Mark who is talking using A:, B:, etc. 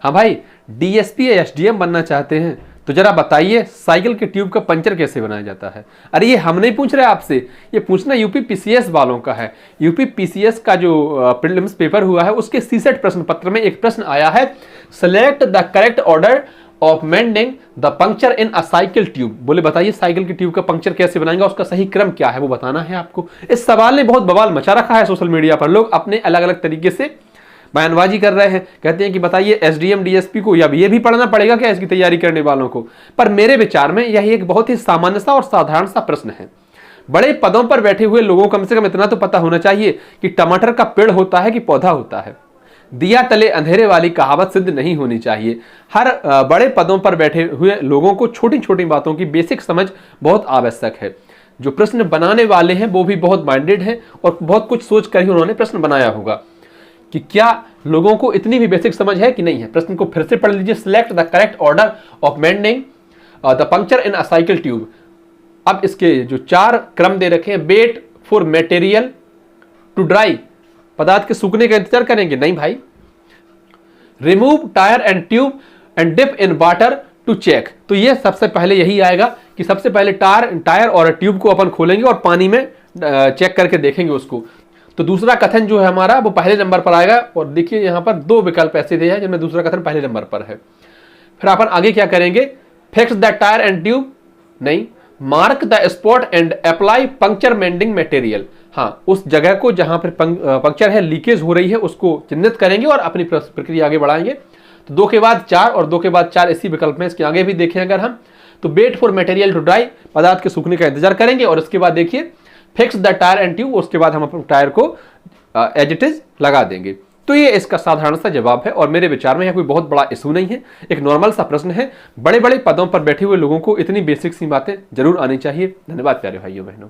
A: हाँ भाई, डीएसपी या एसडीएम बनना चाहते हैं तो जरा बताइए साइकिल के ट्यूब का पंचर कैसे बनाया जाता है। अरे ये हम नहीं पूछ रहे आपसे, ये पूछना यूपी पीसीएस वालों का है। यूपी पीसीएस का जो प्रीलिम्स पेपर हुआ है उसके सीसेट प्रश्न पत्र में एक प्रश्न आया है, select the correct order of mending the puncture in a cycle tube. बोले बताइए साइकिल की ट्यूब का पंक्चर कैसे बनाएंगे, उसका सही क्रम क्या है वो बताना है आपको। इस सवाल ने बहुत बवाल मचा रखा है सोशल मीडिया पर, लोग अपने अलग अलग तरीके से बयानबाजी कर रहे हैं, कहते हैं कि बताइए एसडीएम डीएसपी को या ये भी पढ़ना पड़ेगा क्या इसकी तैयारी करने वालों को। पर मेरे विचार में यह एक बहुत ही सामान्य सा और साधारण सा प्रश्न है। बड़े पदों पर बैठे हुए लोगों को कम से कम इतना तो पता होना चाहिए कि टमाटर का पेड़ होता है कि पौधा होता है। दिया तले अंधेरे वाली कहावत सिद्ध नहीं होनी चाहिए। हर बड़े पदों पर बैठे हुए लोगों को छोटी छोटी बातों की बेसिक समझ बहुत आवश्यक है। जो प्रश्न बनाने वाले हैं वो भी बहुत माइंडेड हैं और बहुत कुछ सोच कर ही उन्होंने प्रश्न बनाया होगा कि क्या लोगों को इतनी भी बेसिक समझ है कि नहीं है। प्रश्न को फिर से पढ़ लीजिए, select the correct order of mending the puncture in a cycle tube. अब इसके जो 4 क्रम दे रखे हैं, wait for material to dry, पदार्थ के सूखने का इंतजार करेंगे नहीं भाई। Remove tyre and tube and dip in water to check, तो ये सबसे पहले यही आएगा कि सबसे पहले टायर और ट्यूब को अपन खोलेंगे और पानी में चेक करके देखेंगे उसको। तो दूसरा कथन जो है हमारा वो पहले नंबर पर आएगा। और देखिए यहां पर 2 विकल्प ऐसे दिए हैं जिनमें दूसरा कथन पहले नंबर पर है। फिर अपन आगे क्या करेंगे, fix the tyre and tube नहीं, mark the spot and apply puncture mending material. हाँ, उस जगह को जहां पर पंक्चर है, लीकेज हो रही है, उसको चिन्हित करेंगे और अपनी प्रक्रिया आगे बढ़ाएंगे। तो 2 के बाद 4 और 2 के बाद 4 इसी विकल्प में, इसके आगे भी देखें अगर हम तो wait for material to dry, पदार्थ के सूखने का इंतजार करेंगे और उसके बाद देखिए fix the tyre and tube, उसके बाद हम अपने टायर को एज इट इज लगा देंगे। तो ये इसका साधारण सा जवाब है और मेरे विचार में यह कोई बहुत बड़ा इशू नहीं है, एक नॉर्मल सा प्रश्न है। बड़े बड़े पदों पर बैठे हुए लोगों को इतनी बेसिक सी बातें जरूर आनी चाहिए। धन्यवाद प्यारे भाइयों बहनों।